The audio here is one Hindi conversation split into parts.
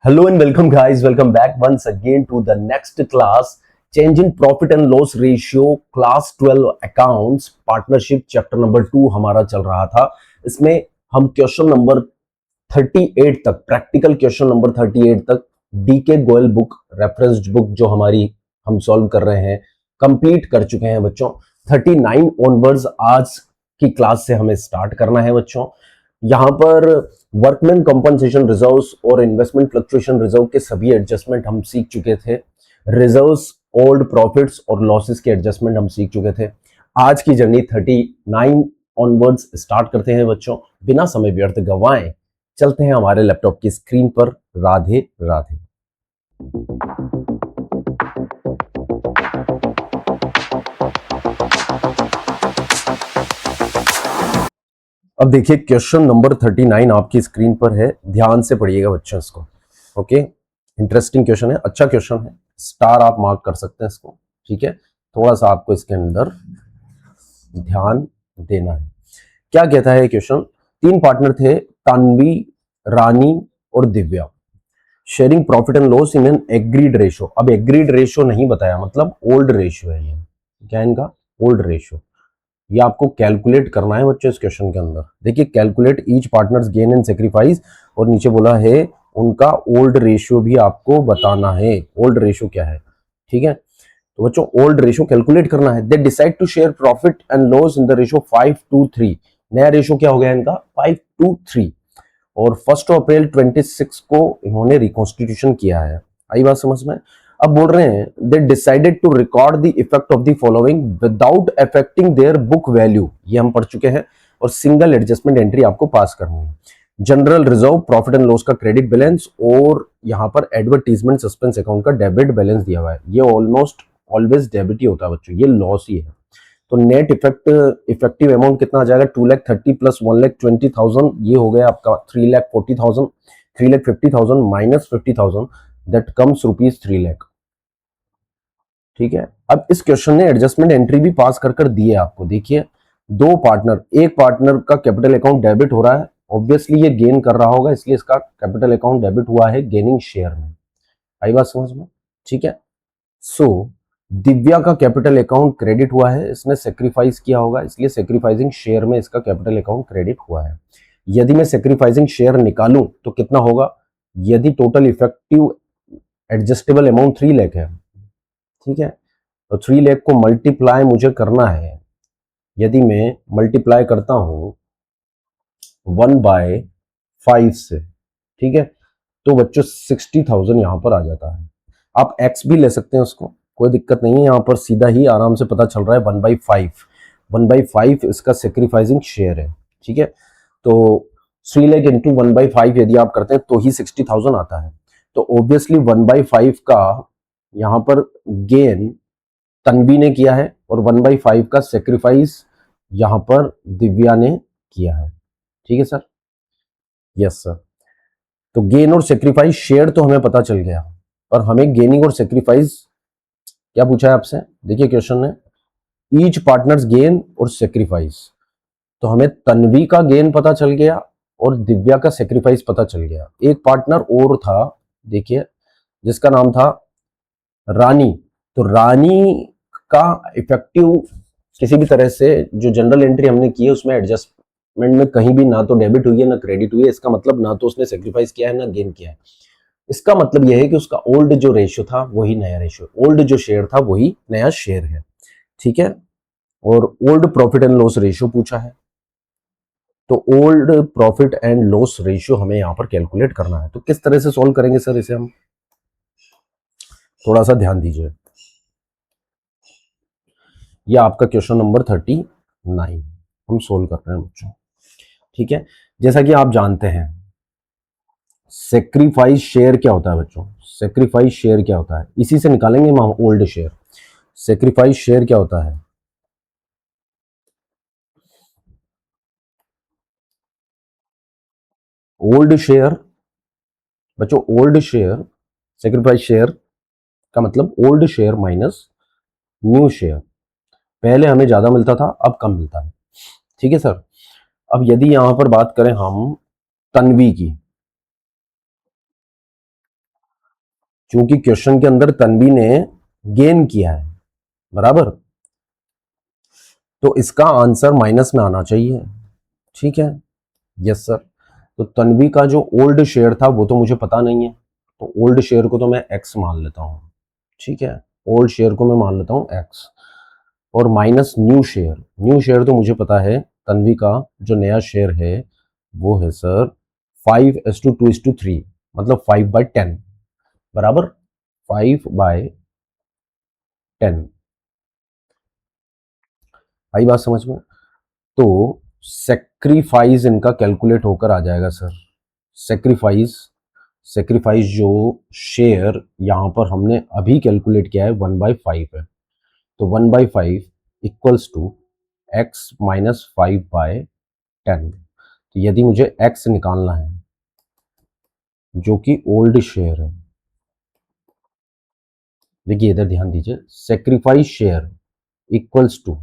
Hello and welcome guys, welcome back once again to the next class, change in profit and loss ratio, class 12 accounts, partnership chapter number 2 हमारा चल रहा था। इसमें हम क्वेश्चन नंबर 38 तक, प्रैक्टिकल क्वेश्चन नंबर 38 तक DK Goyal book, referenced book जो हमारी हम सॉल्व कर रहे हैं, कंप्लीट कर चुके हैं बच्चों। 39 ऑनवर्ड्स आज की क्लास से हमें स्टार्ट करना है बच्चों। यहां पर वर्कमैन कंपनसेशन रिजर्व्स और इन्वेस्टमेंट फ्लक्चुएशन रिजर्व के सभी एडजस्टमेंट हम सीख चुके थे। रिजर्व्स, ओल्ड प्रॉफिट्स और लॉसेस के एडजस्टमेंट हम सीख चुके थे। आज की जर्नी 39 ऑनवर्ड्स स्टार्ट करते हैं बच्चों। बिना समय व्यर्थ गवाएं चलते हैं हमारे लैपटॉप की स्क्रीन पर। राधे राधे। अब देखिए क्वेश्चन नंबर 39 आपकी स्क्रीन पर है, ध्यान से पढ़िएगा बच्चों इसको। ओके, इंटरेस्टिंग क्वेश्चन है, अच्छा क्वेश्चन है, स्टार आप मार्क कर सकते हैं इसको। ठीक है, थोड़ा सा आपको इसके अंदर ध्यान देना है। क्या कहता है क्वेश्चन? 3 पार्टनर थे, तानवी, रानी और Divya, sharing profit and loss in an agreed ratio. अब एग्रीड रेशो नहीं बताया, मतलब ओल्ड रेशो है ये। क्या है इनका? Old ratio. ये आपको कैलकुलेट करना है बच्चों इस क्वेश्चन के अंदर। देखिए, calculate each partners gain and sacrifice, और नीचे बोला है उनका ओल्ड रेशियो भी आपको बताना है। ओल्ड रेशियो क्या है? ठीक है, तो बच्चों ओल्ड रेशियो कैलकुलेट करना है। They decide to share profit and loss in the ratio 5:3। नया रेशियो क्या हो गया इनका? 5:3। और 1 अप्रैल 26 को इन्होंने रिकॉन्स्टिट्यूशन किया है। आई बात समझ में? अब बोल रहे हैं they decided to record the effect of the following without affecting their book value. ये हम पढ़ चुके हैं। और सिंगल एडजस्टमेंट एंट्री आपको पास करनी है। General reserve, profit and loss का क्रेडिट बैलेंस, और यहां पर एडवर्टीजमेंट सस्पेंस अकाउंट का डेबिट बैलेंस दिया हुआ है। ये ऑलमोस्ट ऑलवेज डेबिट ही होता है बच्चों, ये लॉस ही है। तो नेट इफेक्टिव अमाउंट कितना आ जाएगा? 2,30,000 प्लस 1,20,000, ये हो गया आपका 3,40,000। 3,50,000 माइनस 50,000, दैट कम्स ₹3,00,000। ठीक है, अब इस क्वेश्चन ने एडजस्टमेंट एंट्री भी पास कर दी है आपको। देखिए, 2 पार्टनर, एक पार्टनर का कैपिटल अकाउंट डेबिट हो रहा है, ऑब्वियसली ये गेन कर रहा होगा, इसलिए इसका कैपिटल अकाउंट डेबिट हुआ है गेनिंग शेयर में। आई बात समझ में? ठीक है, सो दिव्या का कैपिटल अकाउंट क्रेडिट हुआ है, इसने सेक्रीफाइस किया होगा, इसलिए सेक्रीफाइसिंग शेयर में इसका कैपिटल अकाउंट क्रेडिट हुआ है। यदि मैं सेक्रीफाइसिंग शेयर निकालूं तो कितना होगा? यदि टोटल इफेक्टिव एडजस्टेबल अमाउंट 3,00,000 है, ठीक है, तो 3,00,000 को मल्टीप्लाई मुझे करना है। यदि मैं मल्टीप्लाई करता हूं 1/5 से, ठीक है, तो बच्चों 60,000 यहां पर आ जाता है। आप x भी ले सकते हैं उसको, कोई दिक्कत नहीं है। यहां पर सीधा ही आराम से पता चल रहा है 1/5। 1/5 इसका सेक्रीफाइसिंग शेयर है। ठीक है, तो 3,00,000 इंटू 1/5 यदि आप करते हैं तो ही 60,000 आता है। तो ऑब्वियसली 1/5 का यहां पर गेन तन्वी ने किया है, और 1/5 का सेक्रीफाइस यहां पर दिव्या ने किया है। ठीक है सर? Yes sir. तो गेन और सेक्रीफाइस शेयर तो हमें पता चल गया, और हमें गेनिंग और सेक्रीफाइस क्या पूछा है आपसे? देखिए क्वेश्चन ने ईच पार्टनर्स गेन और सेक्रीफाइस, तो हमें तन्वी का गेन पता चल गया और दिव्या का सेक्रीफाइस पता चल गया। एक पार्टनर और था, देखिए, जिसका नाम था रानी। तो रानी का इफेक्टिव किसी भी तरह से जो जनरल एंट्री हमने की है उसमें एडजस्टमेंट में कहीं भी ना तो डेबिट हुई है ना क्रेडिट हुई है। इसका मतलब ना तो उसने सेक्रीफाइस किया है ना गेन किया है। इसका मतलब यह है कि उसका ओल्ड जो रेशियो था वही नया रेशियो, ओल्ड जो शेयर था वही नया शेयर है। ठीक है, और old profit and loss ratio पूछा है, तो old profit and loss ratio हमें यहां पर कैलकुलेट करना है। तो किस तरह से सॉल्व करेंगे सर इसे हम? थोड़ा सा ध्यान दीजिए। यह आपका क्वेश्चन नंबर 39 हम सोल्व कर रहे हैं बच्चों। ठीक है, जैसा कि आप जानते हैं सेक्रीफाइस शेयर क्या होता है बच्चों? सेक्रीफाइस शेयर क्या होता है? इसी से निकालेंगे हम ओल्ड शेयर। सेक्रीफाइस शेयर क्या होता है? ओल्ड शेयर बच्चों, ओल्ड शेयर, सेक्रीफाइस शेयर का मतलब old share minus new share. पहले हमें ज्यादा मिलता था, अब कम मिलता है। ठीक है सर। अब यदि यहां पर बात करें हम तन्वी की, क्योंकि क्वेश्चन के अंदर तन्वी ने गेन किया है, बराबर, तो इसका आंसर माइनस में आना चाहिए। ठीक है, यस सर। तो तन्वी का जो ओल्ड शेयर था वो तो मुझे पता नहीं है, तो ओल्ड शेयर को तो मैं एक्स मान लेता हूँ। ठीक है, ओल्ड शेयर को मैं मान लेता हूँ एक्स, और minus new share. New share तो मुझे पता है, तन्वी का जो नया शेयर है वो है सर 5:2:3, मतलब 5/10, बराबर 5/10। आई बात समझ में? तो सेक्रीफाइस इनका कैलकुलेट होकर आ जाएगा सर। सेक्रीफाइस सेक्रीफाइस जो शेयर यहां पर हमने अभी कैलकुलेट किया है 1/5 है, तो 1/5 इक्वल्स टू x-5/10। तो यदि मुझे x निकालना है जो कि ओल्ड शेयर है, देखिए इधर ध्यान दीजिए, sacrifice share equals to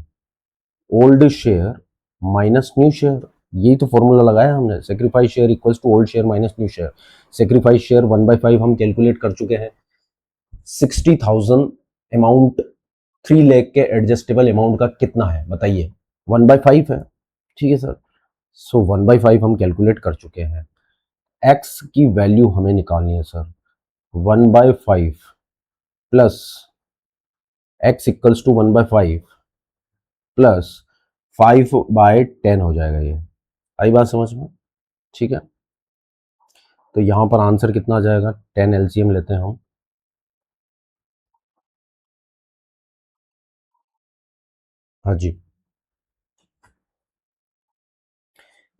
old share minus new share, यही तो फॉर्मूला लगाया हमने, sacrifice share equals to old share minus new share. Sacrifice share 1/5 हम कैलकुलेट कर चुके हैं, 60,000 अमाउंट, 3 लाख के एडजस्टेबल अमाउंट का कितना है बताइए, 1/5 है। ठीक है सर, सो 1/5 हम कैलकुलेट कर चुके हैं। एक्स की वैल्यू हमें निकालनी है sir, 1/5 plus x equals to 1/5 plus 5/10 हो जाएगा ये। आई बात समझ में? ठीक है, तो यहां पर आंसर कितना आ जाएगा, 10 एलसीएम लेते हैं हम। हाँ जी,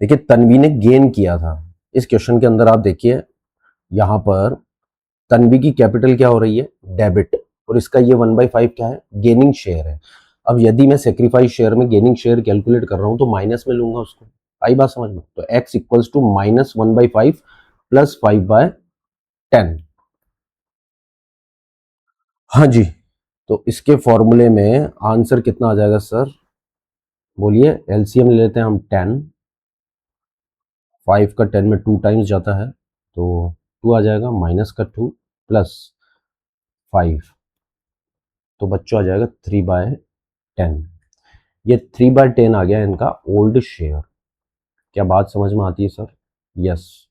देखिए तन्वी ने गेन किया था इस क्वेश्चन के अंदर, आप देखिए यहां पर तन्वी की कैपिटल क्या हो रही है, डेबिट, और इसका ये 1/5 क्या है, गेनिंग शेयर है। अब यदि मैं सेक्रीफाइस शेयर में गेनिंग शेयर कैलकुलेट कर रहा हूं तो माइनस में लूंगा उसको। आई बात समझ में? तो x इक्वल्स टू -1/5 प्लस 5/10। हाँ जी, तो इसके फॉर्मूले में आंसर कितना आ जाएगा सर, बोलिए, एलसीएम ले लेते हैं हम 10, 5 का 10 में 2 टाइम्स जाता है तो 2 आ जाएगा, माइनस का 2 प्लस 5, तो बच्चों आ जाएगा 3/10। ये 3/10 आ गया इनका ओल्ड शेयर। क्या बात समझ में आती है सर? यस,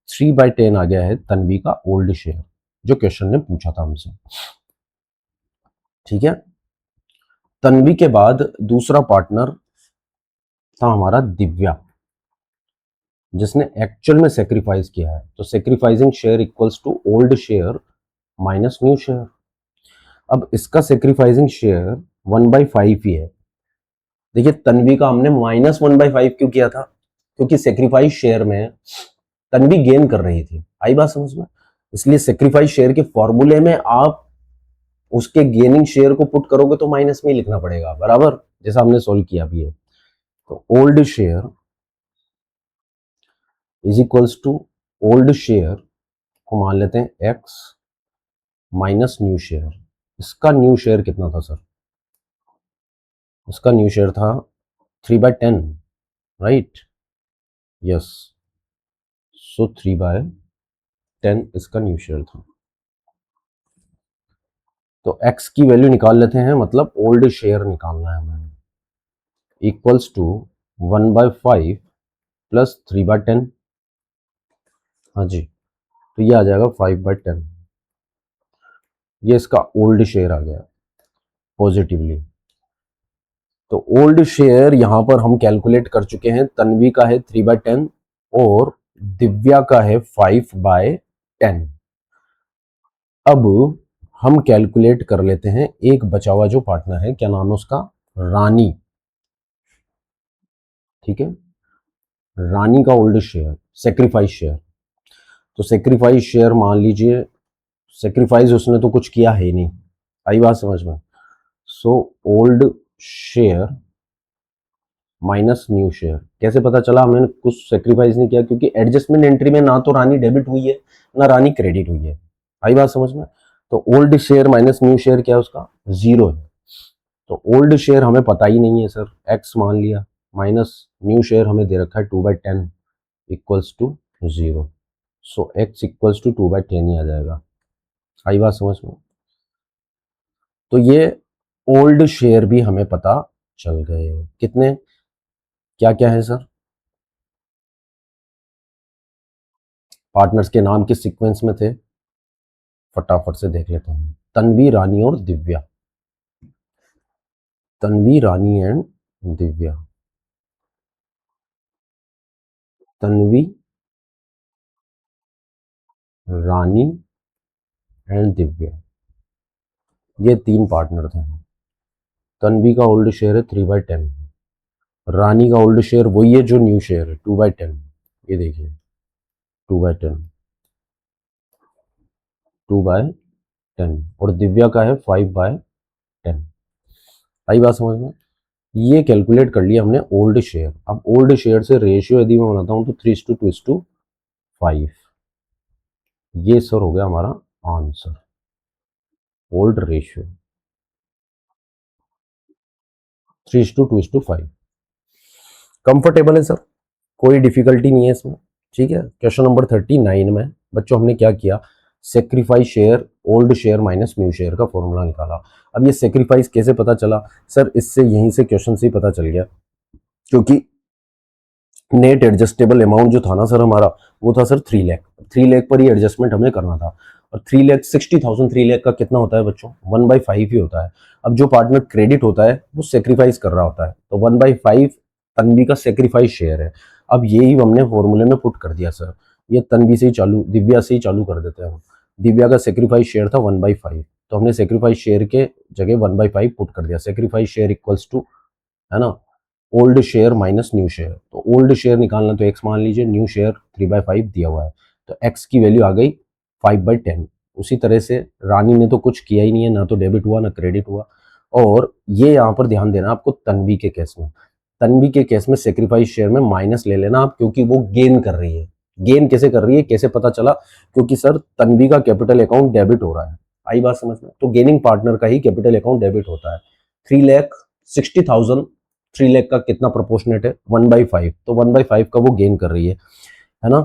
3/10 आ गया है तन्वी का ओल्ड शेयर, जो क्वेश्चन ने पूछा था हमसे। ठीक है, तन्वी के बाद दूसरा पार्टनर था हमारा दिव्या, जिसने एक्चुअल में सेक्रीफाइस किया है। तो sacrificing share equals to old share minus new share. अब इसका सेक्रीफाइसिंग शेयर 1/5 ही है। देखिए तन्वी का हमने -1/5 क्यों किया था, क्योंकि सेक्रीफाइस शेयर में तन्वी गेन कर रही थी। आई बात समझ में? इसलिए सेक्रीफाइस शेयर के फॉर्मूले में आप उसके गेनिंग शेयर को पुट करोगे तो माइनस में ही लिखना पड़ेगा, बराबर, जैसा हमने सोल्व किया भी है। तो old share is equals to old share को मान लेते हैं एक्स माइनस न्यू शेयर। इसका न्यू शेयर कितना था सर? इसका न्यू शेयर था 3/10, राइट? यस, सो 3/10 इसका न्यू शेयर था। तो x की वैल्यू निकाल लेते हैं, मतलब ओल्ड शेयर निकालना है हमें, इक्वल्स टू 1/5 प्लस 3/10। हाँ जी, तो ये आ जाएगा 5/10। ये इसका ओल्ड शेयर आ गया पॉजिटिवली। तो ओल्ड शेयर यहां पर हम कैलकुलेट कर चुके हैं, तन्वी का है 3/10 और दिव्या का है 5/10। अब हम कैलकुलेट कर लेते हैं एक बचा हुआ जो पार्टनर है, क्या नाम है उसका, रानी। ठीक है, रानी का ओल्ड शेयर, सेक्रीफाइस शेयर। तो सेक्रीफाइस शेयर मान लीजिए, सेक्रीफाइस उसने तो कुछ किया है ही नहीं। आई बात समझ में? So old share minus new share. कैसे पता चला मैंने कुछ सेक्रीफाइस नहीं किया, क्योंकि एडजस्टमेंट एंट्री में ना तो रानी डेबिट हुई है ना रानी क्रेडिट हुई है। आई बात समझ में? तो old share minus new share क्या है उसका, 0 है। तो ओल्ड शेयर हमें पता ही नहीं है सर, एक्स मान लिया, माइनस न्यू शेयर हमें दे रखा है 2/10 equals to 0। So x equals to 2/10 ही आ जाएगा। आई बात समझ में? तो ये ओल्ड शेयर भी हमें पता चल गए। कितने, क्या क्या है सर? पार्टनर्स के नाम किस सीक्वेंस में थे, फटाफट से देख लेते हैं। तन्वी, रानी और दिव्या। तन्वी, रानी एंड दिव्या। तन्वी, रानी एंड दिव्या, ये तीन पार्टनर थे। तन्वी का ओल्ड शेयर है 3/10। रानी का ओल्ड शेयर वही है जो न्यू शेयर है 2/10। ये देखिए 2/10, 2/10। और दिव्या का है 5/10। आई बात समझ में? ये कैलकुलेट कर लिया हमने ओल्ड शेयर। अब ओल्ड शेयर से रेशियो यदि मैं बनाता हूं तो 3:2:5। ये सर हो गया हमारा आंसर, ओल्ड रेशियो 3:2:5। कंफर्टेबल है सर, कोई डिफिकल्टी नहीं है इसमें। ठीक है, क्वेश्चन नंबर 39 में बच्चों हमने क्या किया, sacrifice share old share minus new share का फॉर्मूला निकाला। अब ये सेक्रीफाइस कैसे पता चला सर? इससे यहीं से क्वेश्चन से ही पता चल गया, क्योंकि नेट एडजस्टेबल अमाउंट जो था ना सर हमारा, वो था सर 3 लाख। 3 लाख पर ही एडजस्टमेंट हमें करना था। और 3,60,000 3 लाख का कितना होता है बच्चों? 1/5 ही होता है। अब जो पार्टनर क्रेडिट होता है वो सेक्रीफाइस कर रहा होता है, तो 1/5 तन्वी का सेक्रीफाइस शेयर है। अब यही हमने फॉर्मूले में पुट कर दिया सर। ये तन्वी से ही चालू, दिव्या से ही चालू कर देते हैं हम। दिव्या का सेक्रीफाइस शेयर था 1/5, तो हमने सेक्रीफाइस शेयर के जगह 1/5 पुट कर दिया। सेक्रीफाइस शेयर इक्वल्स टू, है ना, old share minus new share. तो ओल्ड शेयर निकालना तो एक्स मान लीजिए, न्यू शेयर 3/5 दिया हुआ है, तो एक्स की वैल्यू आ गई 5/10। उसी तरह से रानी ने तो कुछ किया ही नहीं है, ना तो डेबिट हुआ ना क्रेडिट हुआ। और ये यहाँ पर ध्यान देना आपको तन्वी के केस में। तन्वी के केस में सेक्रीफाइस शेयर में माइनस ले लेना आप, क्योंकि वो गेन कर रही है। गेन कैसे कर रही है, कैसे पता चला? क्योंकि सर तन्वी का कैपिटल अकाउंट डेबिट हो रहा है। आई बात समझ में? तो गेनिंग पार्टनर का ही कैपिटल अकाउंट डेबिट होता है। 3,60,000, 3 लाख का कितना प्रोपोर्शनेट है? 1/5, तो 1/5 का वो गेन कर रही है ना।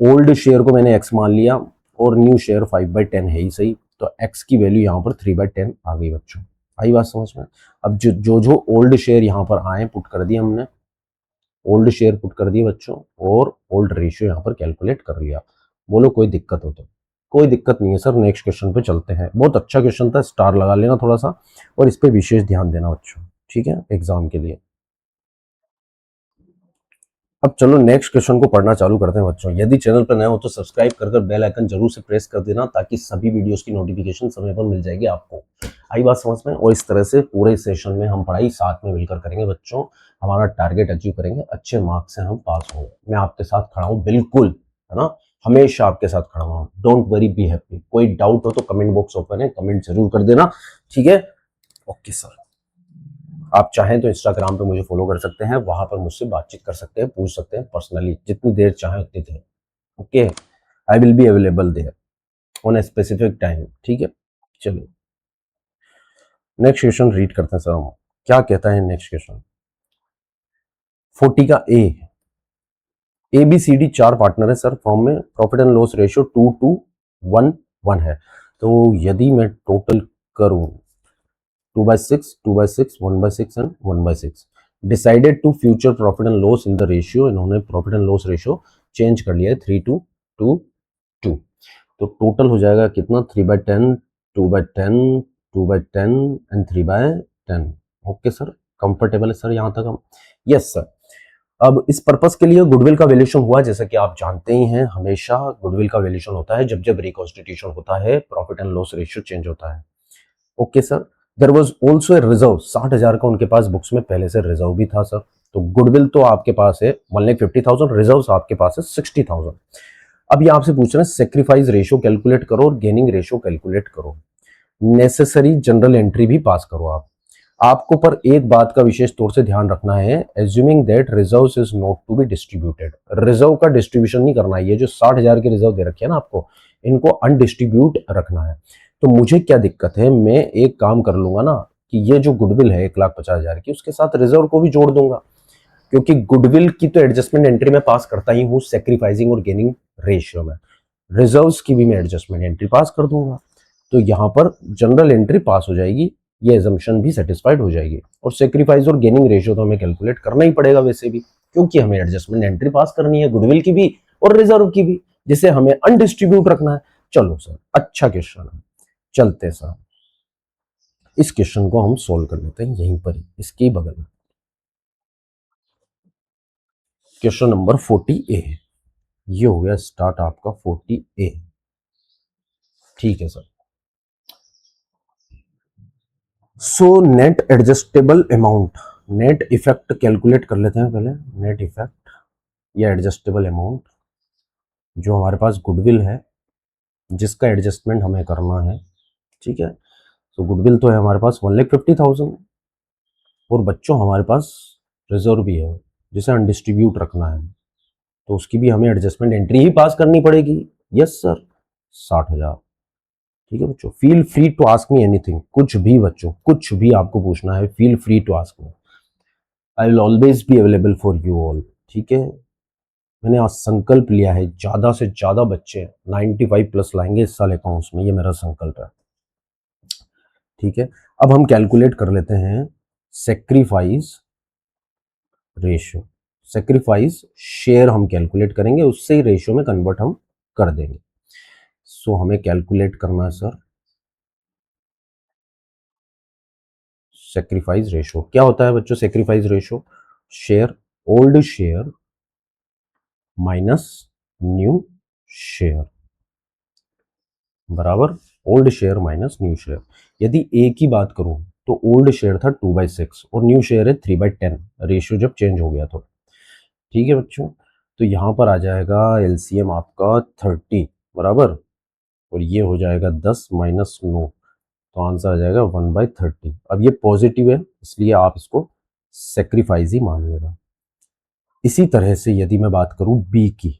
ओल्ड शेयर को मैंने एक्स मान लिया और न्यू शेयर 5/10 है ही सही, तो एक्स की वैल्यू यहाँ पर 3/10 आ गई बच्चों। आई बात समझ में? अब जो ओल्ड शेयर यहाँ पर आए पुट कर दिए हमने, ओल्ड शेयर पुट कर दिए बच्चों, और ओल्ड रेशियो यहाँ पर कैलकुलेट कर लिया। बोलो कोई दिक्कत हो तो? कोई दिक्कत नहीं है सर। नेक्स्ट क्वेश्चन पे चलते हैं। बहुत अच्छा क्वेश्चन था, स्टार लगा लेना थोड़ा सा, और इस पे विशेष ध्यान देना बच्चों, ठीक है, एग्जाम के लिए। अब चलो नेक्स्ट क्वेश्चन को पढ़ना चालू करते हैं बच्चों। यदि चैनल पर नए हो तो सब्सक्राइब कर बेल आइकन जरूर से प्रेस कर देना, ताकि सभी वीडियोस की नोटिफिकेशन समय पर मिल जाएगी आपको। आई बात समझ में? और इस तरह से पूरे सेशन में हम पढ़ाई साथ में मिलकर करेंगे बच्चों। हमारा टारगेट अचीव करेंगे, अच्छे मार्क्स से हम पास होंगे। मैं आपके साथ खड़ा हूँ बिल्कुल, है ना, हमेशा आपके साथ खड़ा हूँ। Don't worry, be happy. कोई डाउट हो तो कमेंट बॉक्स ओपन है, कमेंट जरूर कर देना, ठीक है। ओके सर, आप चाहें तो इंस्टाग्राम पे मुझे फॉलो कर सकते हैं, वहां पर मुझसे बातचीत कर सकते हैं, पूछ सकते हैं पर्सनली, जितनी देर चाहें उतनी देर। Okay, I will be available there on a specific time, ठीक है। चलिए नेक्स्ट क्वेश्चन रीड करते हैं सर हम। क्या कहता है नेक्स्ट क्वेश्चन? 40 का A B C D 4 partner है सर फॉर्म में। प्रॉफिट एंड लॉस रेशियो 2:1:1 है। तो यदि मैं टोटल करूं 2/6, 2/6, 1/6 and 1/6, decided to future profit and loss in the ratio, इन्होंने profit and loss ratio change कर लिया है 3:2:2। तो टोटल हो जाएगा कितना? 3/10, 2/10, 2/10 एंड 3/10। ओके सर, कंफर्टेबल है सर यहाँ तक हम? Yes sir. अब इस पर्पस के लिए गुडविल का वैल्यूएशन हुआ, जैसा कि आप जानते ही हैं, हमेशा गुडविल का वैल्यूएशन होता है जब जब रिकॉन्स्टिट्यूशन होता है, profit and loss ratio change होता है। Okay sir. There was also a reserve, 60,000 का उनके पास बुक्स में पहले से रिजर्व भी था सर। तो गुडविल तो आपके पास है 1,50,000, रिजर्व आपके पास है 60,000। अब ये आपसे पूछ रहे हैं सेक्रीफाइस रेशियो कैलकुलेट करो और गेनिंग रेशियो कैलकुलेट करो, नेसेसरी जनरल एंट्री भी पास करो आप। आपको पर एक बात का विशेष तौर से ध्यान रखना है, assuming that reserves is not to be distributed. Reserve का डिस्ट्रीब्यूशन नहीं करना है। ये जो 60,000 के रिजर्व दे रखे हैं ना आपको, इनको अनडिस्ट्रीब्यूट रखना है। तो मुझे क्या दिक्कत है, मैं एक काम कर लूंगा ना, कि ये जो गुडविल है 1,50,000 की, उसके साथ रिजर्व को भी जोड़ दूंगा, क्योंकि गुडविल की तो एडजस्टमेंट एंट्री में पास करता ही हूँ सेक्रीफाइसिंग और गेनिंग रेशियो में, रिजर्व्स की भी मैं एडजस्टमेंट एंट्री पास कर दूंगा। तो यहाँ पर जनरल एंट्री पास हो जाएगी, ये एजम्पशन भी सेटिस्फाइड हो जाएगी। और सेक्रीफाइस और गेनिंग रेशियो तो हमें कैलकुलेट करना ही पड़ेगा वैसे भी, क्योंकि हमें एडजस्टमेंट एंट्री पास करनी है गुडविल की भी और रिजर्व की भी, जिसे हमें अनडिस्ट्रीब्यूट रखना है। चलो सर, अच्छा क्वेश्चन है, चलते सर इस क्वेश्चन को हम सोल्व कर लेते हैं यहीं पर ही, इसके बगल में। क्वेश्चन नंबर 40A, ये हो गया स्टार्ट आपका 40A। ठीक है sir. So net adjustable amount, net effect calculate कर लेते हैं पहले। नेट इफेक्ट या एडजस्टेबल अमाउंट, जो हमारे पास गुडविल है जिसका एडजस्टमेंट हमें करना है। ठीक है, तो गुडविल तो है हमारे पास 1,50,000, और बच्चों हमारे पास रिजर्व भी है जिसे अनडिस्ट्रीब्यूट रखना है, तो उसकी भी हमें एडजस्टमेंट एंट्री ही पास करनी पड़ेगी। Yes sir, 60,000। ठीक है बच्चों, feel free to ask me anything, कुछ भी बच्चों, कुछ भी आपको पूछना है, feel free to ask me, I will always be available for you all. ठीक है, मैंने आज संकल्प लिया है ज्यादा से ज्यादा बच्चे 95 प्लस लाएंगे इस साल अकाउंट्स में, ये मेरा संकल्प है। ठीक है, अब हम कैलकुलेट कर लेते हैं सेक्रीफाइस रेशियो। सेक्रीफाइस शेयर हम कैलकुलेट करेंगे, उससे ही रेशियो में कन्वर्ट हम कर देंगे। सो हमें कैलकुलेट करना है सर सेक्रीफाइस रेशियो। क्या होता है बच्चों sacrifice ratio? Share, old share minus new share बराबर old share minus new share. यदि ए की बात करूं तो ओल्ड शेयर था 2/6 और न्यू शेयर है 3/10, रेशियो जब चेंज हो गया तो। ठीक है बच्चों, तो यहां पर आ जाएगा एलसीएम आपका 30 बराबर, और ये हो जाएगा 10 माइनस 9, तो आंसर आ जाएगा 1/30। अब ये पॉजिटिव है इसलिए आप इसको सेक्रीफाइस ही मान लेगा। इसी तरह से यदि मैं बात करूं बी की,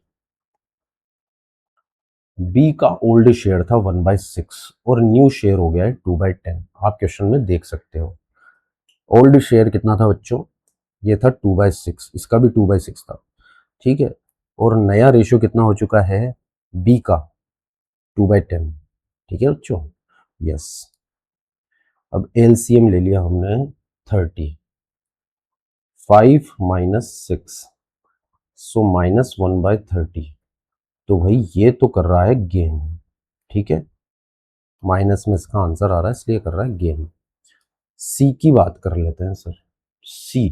बी का ओल्ड शेयर था 1/6 और न्यू शेयर हो गया है 2/10, आप क्वेश्चन में देख सकते हो। ओल्ड शेयर कितना था बच्चों? ये था 2/6, इसका भी 2/6 था। ठीक है, और नया रेशियो कितना हो चुका है बी का? 2/10। ठीक है बच्चों, यस। अब एलसीएम ले लिया हमने 30, 5 माइनस 6, सो -1/30, तो भाई ये तो कर रहा है गेन। ठीक है, माइनस में इसका आंसर आ रहा है इसलिए कर रहा है गेन। सी की बात कर लेते हैं सर। सी,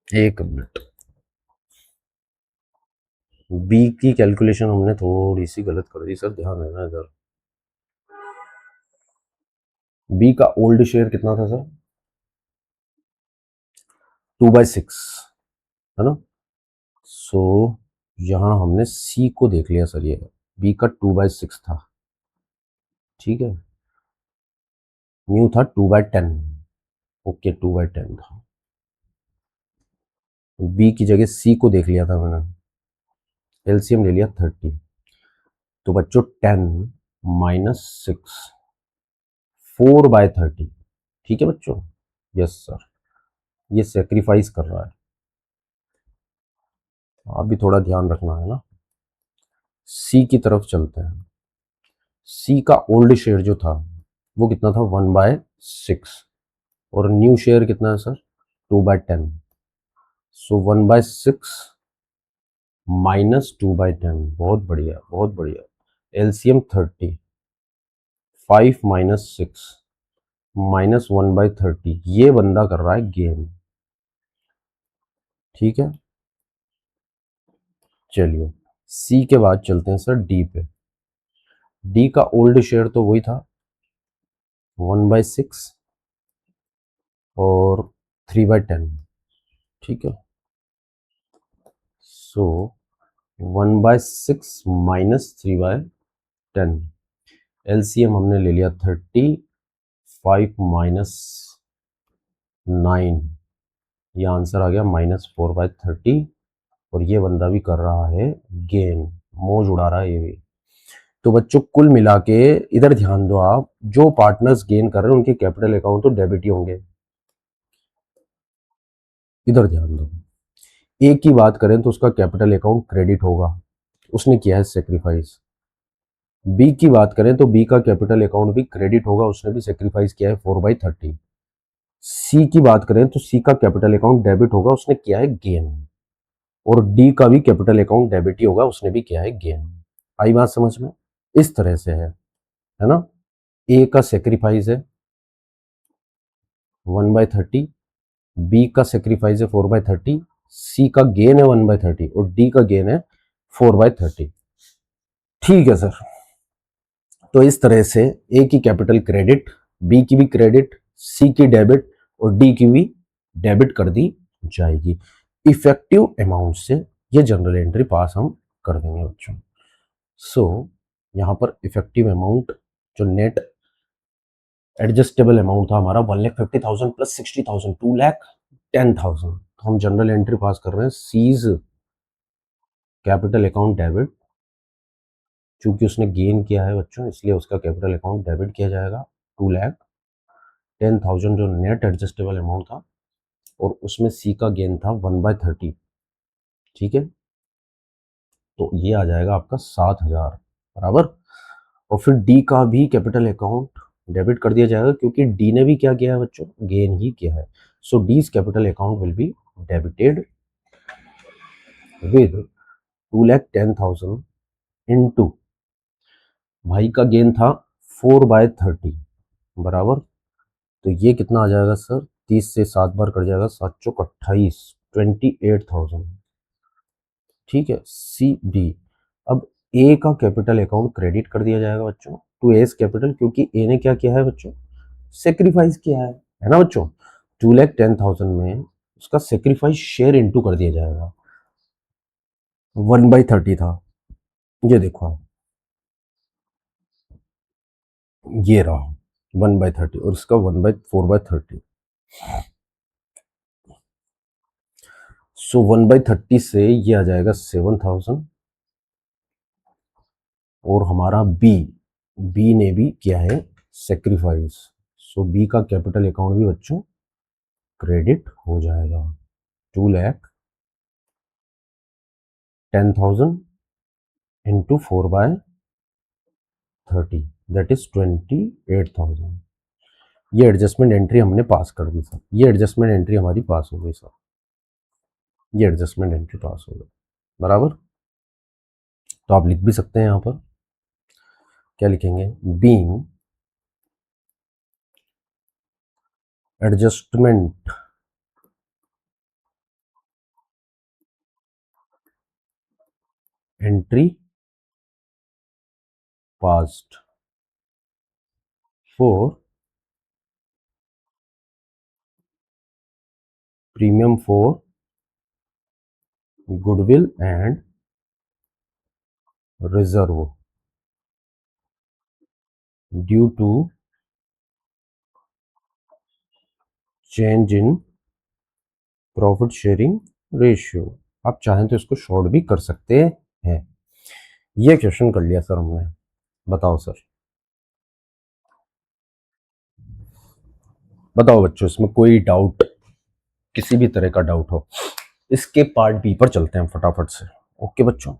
एक मिनट, बी की कैलकुलेशन हमने थोड़ी सी गलत कर दी सर, ध्यान देना इधर। बी का ओल्ड शेयर कितना था सर? 2/6 है ना। सो यहां हमने सी को देख लिया सर, ये बी का 2/6 था। ठीक है, न्यू था 2/10, ओके 2/10 था। बी की जगह सी को देख लिया था मैंने, एलसीएम ले लिया 30, तो बच्चों 10 माइनस 6, 4/30। ठीक है बच्चों, यस सर, ये सेक्रीफाइस कर रहा है, आप भी थोड़ा ध्यान रखना है ना। सी की तरफ चलते हैं। सी का ओल्ड शेयर जो था वो कितना था? 1/6, और न्यू शेयर कितना है सर? 2/10, सो 1/6 माइनस 2/10, बहुत बढ़िया बहुत बढ़िया। एलसीएम 30, 5 माइनस 6 -1/30, ये बंदा कर रहा है गेन। ठीक है, चलिए सी के बाद चलते हैं सर डी पे। डी का ओल्ड शेयर तो वही था 1/6 और 3/10। ठीक है, सो 1/6 माइनस 3/10, एलसीएम हमने ले लिया 30, 5 माइनस 9, ये आंसर आ गया -4/30, और ये बंदा भी कर रहा है गेन, मौज उड़ा रहा है ये भी। तो बच्चों कुल मिला के इधर ध्यान दो आप, जो पार्टनर्स गेन कर रहे हैं उनके कैपिटल अकाउंट तो डेबिट ही होंगे, इधर ध्यान दो। ए की बात करें तो उसका कैपिटल अकाउंट क्रेडिट होगा, उसने किया है सेक्रीफाइस। बी की बात करें तो बी का कैपिटल अकाउंट भी क्रेडिट होगा, उसने भी सेक्रीफाइस किया है 4/30। सी की बात करें तो सी का कैपिटल अकाउंट डेबिट होगा, उसने किया है गेन। और डी का भी कैपिटल अकाउंट डेबिट ही होगा, उसने भी किया है गेन। आई बात समझ में? इस तरह से है ना। ए का सेक्रीफाइस है 1/30, बी का सेक्रीफाइस है 4/30, सी का गेन है 1/30 और डी का गेन है 4/30। ठीक है सर। तो इस तरह से ए की कैपिटल क्रेडिट, बी की भी क्रेडिट, सी की डेबिट और डी की भी डेबिट कर दी जाएगी। इफेक्टिव अमाउंट से ये जनरल एंट्री पास हम कर देंगे बच्चों। सो यहां पर इफेक्टिव अमाउंट जो नेट एडजस्टेबल अमाउंट था हमारा 1,50,000 प्लस 60,000, 2,10,000। तो हम जनरल एंट्री पास कर रहे हैं सीज कैपिटल अकाउंट डेबिट, चूंकि उसने गेन किया है बच्चों इसलिए उसका कैपिटल अकाउंट डेबिट किया जाएगा 2,10,000 जो नेट एडजस्टेबल अमाउंट था, और उसमें सी का गेन था 1/30। ठीक है, तो ये आ जाएगा आपका 7,000 बराबर। और फिर डी का भी कैपिटल अकाउंट डेबिट कर दिया जाएगा क्योंकि डी ने भी क्या किया है बच्चों, गेन ही किया है। So these capital account will be debited with 2,10,000 into, भाई का गेन था 4/30 बराबर। तो ये कितना आ जाएगा सर, 30 से 7 बार कट जाएगा, 7 चौक 28, 28,000। ठीक है, सी बी। अब ए का कैपिटल अकाउंट क्रेडिट कर दिया जाएगा बच्चों टू एस कैपिटल, क्योंकि ए ने क्या किया है बच्चों, सेक्रीफाइस किया है ना बच्चों। 2,10,000 में उसका सेक्रीफाइस शेयर इनटू कर दिया जाएगा, 1/30 था, ये देखो आप, ये रहा 1/30 और इसका 4/30। सो 1/30 से ये आ जाएगा 7,000। और हमारा बी, बी ने भी किया है सेक्रीफाइस, सो बी का कैपिटल अकाउंट भी बच्चों क्रेडिट हो जाएगा 2,10,000 इंटू 4/30, दैट इज 28,000। ये एडजस्टमेंट एंट्री हमने पास कर दी सर, ये एडजस्टमेंट एंट्री हमारी पास हो गई सर, ये एडजस्टमेंट एंट्री पास हो गई बराबर। तो आप लिख भी सकते हैं यहां पर, क्या लिखेंगे, being adjustment entry passed for premium for goodwill and reserve due to change in profit sharing ratio. आप चाहें तो इसको शॉर्ट भी कर सकते हैं। ये क्वेश्चन कर लिया सर हमने, बताओ सर, बताओ बच्चों इसमें कोई डाउट, किसी भी तरह का डाउट हो। इसके पार्ट बी पर चलते हैं फटाफट से। ओके बच्चों,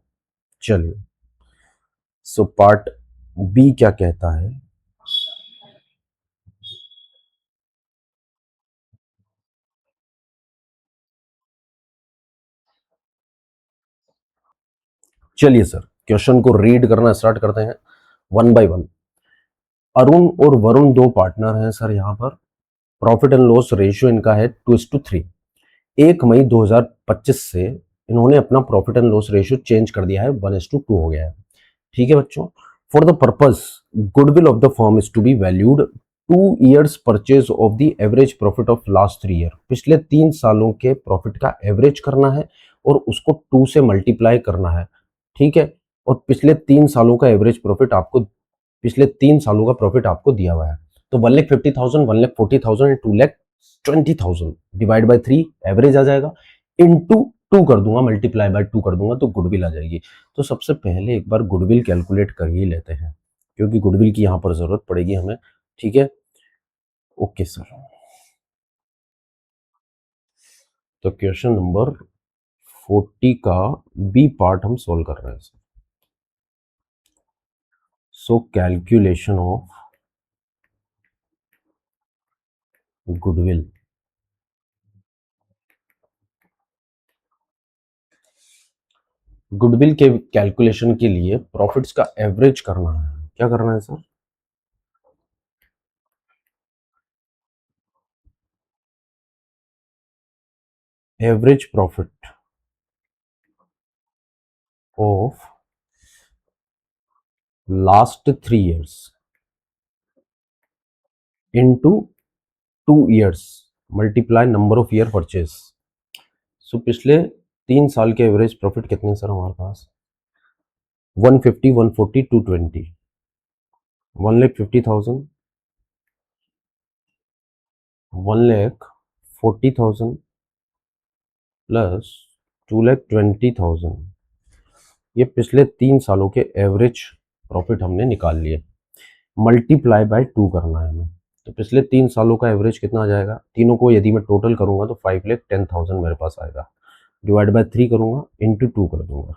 चलिए। सो पार्ट बी क्या कहता है, चलिए सर क्वेश्चन को रीड करना स्टार्ट करते हैं वन बाय वन। अरुण और वरुण दो पार्टनर हैं सर, यहां पर प्रॉफिट एंड लॉस रेशियो इनका है 2:3। 1 मई 2025 से इन्होंने अपना profit and loss ratio change कर दिया है, 1:2 हो गया है। ठीक है बच्चों, for the purpose goodwill of the firm is to be valued 2 years purchase of the average profit of last 3 year। पिछले 3 सालों के प्रॉफिट का एवरेज करना है और उसको 2 से मल्टीप्लाई करना है। ठीक है, और पिछले 3 सालों का एवरेज प्रॉफिट आपको, पिछले 3 सालों का प्रॉफिट आपको दिया हुआ है। तो 1,50,000, 1,40,000 एंड 2,20,000 डिवाइड बाय 3 एवरेज आ जाएगा, इनटू 2 कर दूंगा, मल्टीप्लाई बाय 2 कर दूंगा तो गुडविल आ जाएगी। तो सबसे पहले एक बार गुडविल कैलकुलेट कर ही लेते हैं क्योंकि गुडविल की यहां पर जरूरत पड़ेगी हमें। ठीक है, ओके सर। तो क्वेश्चन नंबर 40 का बी पार्ट हम सोल्व कर रहे हैं। So calculation of goodwill, goodwill के कैलकुलेशन के लिए प्रॉफिट्स का एवरेज करना है। क्या करना है sir? Average profit of last 3 years into 2 years multiply number of year purchase. So पिछले 3 साल के एवरेज प्रॉफिट कितने सर हमारे पास? 150, 140, 220, 1,50,000, 1,40,000 प्लस 2,20,000। ये पिछले 3 सालों के एवरेज प्रॉफिट हमने निकाल लिए, मल्टीप्लाई बाय 2 करना है हमें। तो पिछले 3 सालों का एवरेज कितना आ जाएगा? तीनों को यदि मैं टोटल करूंगा तो 5,10,000 मेरे पास आएगा, डिवाइड बाय 3 करूंगा, इंटू 2 कर दूंगा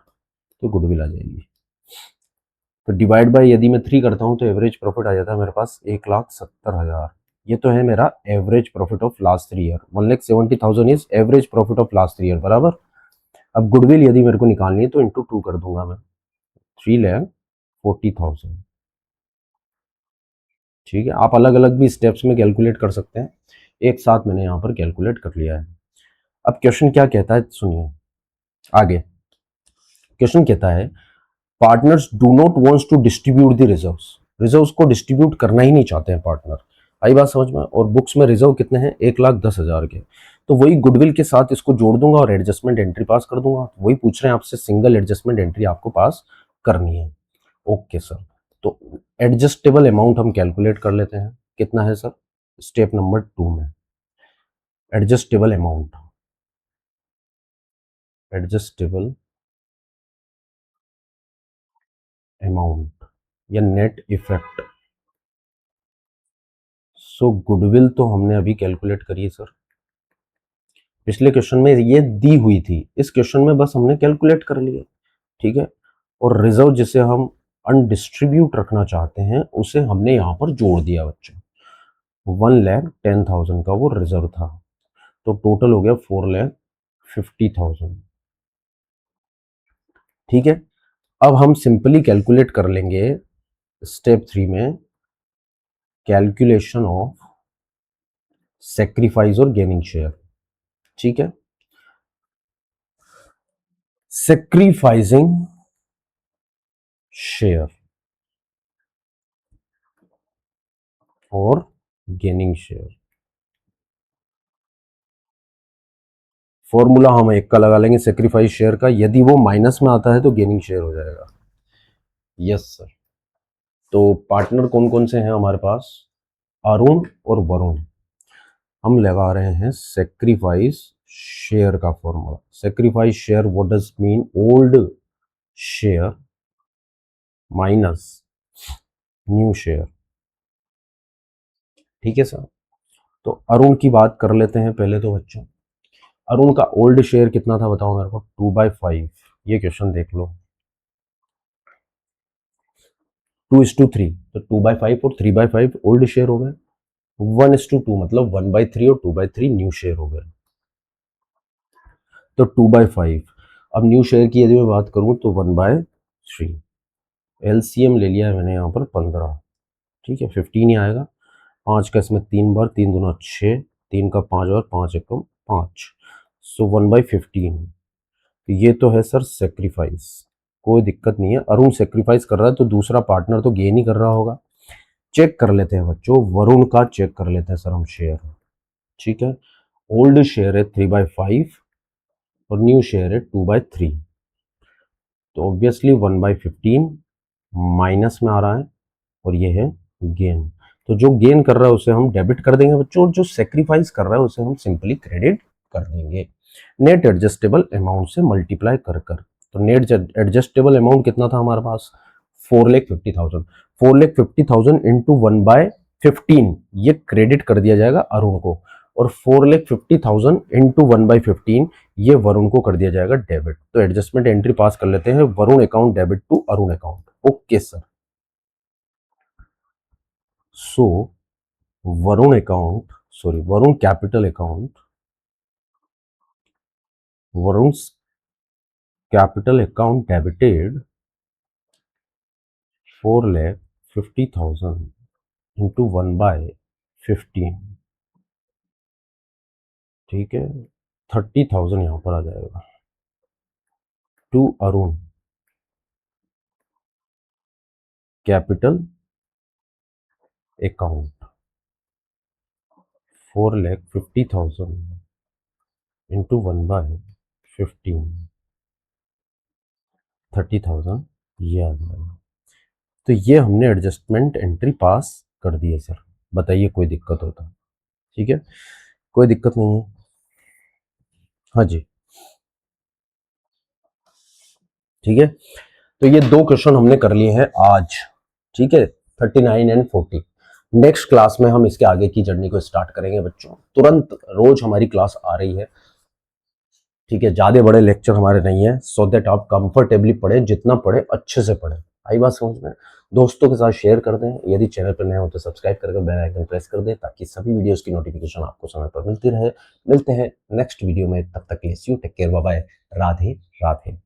तो गुडविल आ जाएगी। तो डिवाइड बाय यदि मैं 3 करता हूं तो एवरेज प्रॉफिट आ जाता है मेरे पास 1,70,000। ये तो है मेरा average profit of last 3 year. 1,70,000 is average profit of last 3 year, बराबर। अब गुडविल यदि मेरे को निकालनी है तो इंटू 2 कर दूंगा मैं, 3,40,000। ठीक है, आप अलग अलग भी स्टेप्स में कैलकुलेट कर सकते हैं, एक साथ मैंने यहाँ पर कैलकुलेट कर लिया है। अब क्वेश्चन क्या कहता है सुनिए आगे। क्वेश्चन कहता है partners do not wants to distribute the reserves, reserves को डिस्ट्रीब्यूट करना ही नहीं चाहते हैं पार्टनर। आई बात समझ में? और बुक्स में रिजर्व कितने हैं? 1,10,000 के। तो वही गुडविल के साथ इसको जोड़ दूंगा और एडजस्टमेंट एंट्री पास कर दूंगा। वही पूछ रहे हैं आपसे, सिंगल एडजस्टमेंट एंट्री आपको पास करनी है। ओके सर, तो एडजस्टेबल अमाउंट हम कैलकुलेट कर लेते हैं। कितना है सर? स्टेप नंबर 2 में एडजस्टेबल अमाउंट, एडजस्टेबल अमाउंट या नेट इफेक्ट। सो गुडविल तो हमने अभी कैलकुलेट करी है सर, पिछले क्वेश्चन में ये दी हुई थी, इस क्वेश्चन में बस हमने कैलकुलेट कर लिया। ठीक है, और रिजर्व जिसे हम अनडिस्ट्रीब्यूट रखना चाहते हैं उसे हमने यहां पर जोड़ दिया बच्चों। 1,10,000 का वो रिजर्व था, तो टोटल हो गया 4,50,000। ठीक है, अब हम सिंपली कैलकुलेट कर लेंगे स्टेप 3 में कैलकुलेशन ऑफ सेक्रीफाइस और गेनिंग शेयर। ठीक है, सेक्रीफाइसिंग शेयर और गेनिंग शेयर। फॉर्मूला हम एक का लगा लेंगे सेक्रीफाइस शेयर का, यदि वो माइनस में आता है तो गेनिंग शेयर हो जाएगा। Yes sir. तो पार्टनर कौन कौन से हैं हमारे पास? अरुण और वरुण। हम लगा रहे हैं सेक्रीफाइस शेयर का formula. Sacrifice share what does mean? Old share minus new share. ठीक है सर, तो अरुण की बात कर लेते हैं पहले तो बच्चों। अरुण का ओल्ड शेयर कितना था बताओ मेरे को? 2/5। ये क्वेश्चन देख लो, 2:3, तो 2/5 और 3/5 ओल्ड शेयर हो गए। 1:2 मतलब 1/3 और 2/3 न्यू शेयर हो गए। तो 2/5। अब न्यू शेयर की यदि मैं बात करूं तो 1/3। एलसीएम ले लिया है मैंने यहाँ पर 15। ठीक है, 15 ही आएगा। 5 का इसमें 3 बार, 3 दूना 6, 3 का 5 और 5 एकम 5। सो 1/15। ये तो है सर सेक्रीफाइस, कोई दिक्कत नहीं है। अरुण सेक्रीफाइस कर रहा है तो दूसरा पार्टनर तो गेन ही कर रहा होगा। चेक कर लेते हैं बच्चों, वरुण का चेक कर लेते हैं सर हम शेयर। ठीक है, ओल्ड शेयर है 3/5 और न्यू शेयर है 2/3। तो ऑब्वियसली 1/15 माइनस में आ रहा है और ये है गेन। तो जो गेन कर रहा है उसे हम डेबिट कर देंगे बच्चों, और जो सेक्रीफाइस कर रहा है उसे हम सिंपली क्रेडिट कर देंगे नेट एडजस्टेबल अमाउंट से मल्टीप्लाई कर कर। तो नेट एडजस्टेबल अमाउंट कितना था हमारे पास? 4,50,000। 4,50,000 इंटू 1/15 ये क्रेडिट कर दिया जाएगा अरुण को, और 4,50,000 इंटू 1/15 ये वरुण को कर दिया जाएगा डेबिट। तो एडजस्टमेंट एंट्री पास कर लेते हैं, Varun account debit to Arun account. Okay sir. So Varun account, sorry Varun capital account, Varun capital account debited 4,50,000 into 1/15, ठीक है, 30,000 यहां पर आ जाएगा to Arun capital account 4,50,000 into 1/15, 30,000 ये आ जाएगा। तो ये हमने एडजस्टमेंट एंट्री पास कर दी है सर, बताइए कोई दिक्कत होता है? ठीक है, कोई दिक्कत नहीं है। हाँ जी, ठीक है, तो ये 2 क्वेश्चन हमने कर लिए हैं आज, ठीक है, 39 एंड 40। नेक्स्ट क्लास में हम इसके आगे की जर्नी को स्टार्ट करेंगे बच्चों, तुरंत रोज हमारी क्लास आ रही है, ठीक है, ज्यादा बड़े लेक्चर हमारे नहीं है, सो दैट आप कंफर्टेबली पढ़े, जितना पढ़े अच्छे से पढ़े। आई बात समझ में? दोस्तों के साथ शेयर कर दें, यदि चैनल पर नए हो तो सब्सक्राइब करके बेल आइकन प्रेस कर दें ताकि सभी वीडियोस की नोटिफिकेशन आपको समय पर मिलती रहे। मिलते हैं नेक्स्ट वीडियो में, तब तक के लिए see you, take care, bye bye, Radhe Radhe.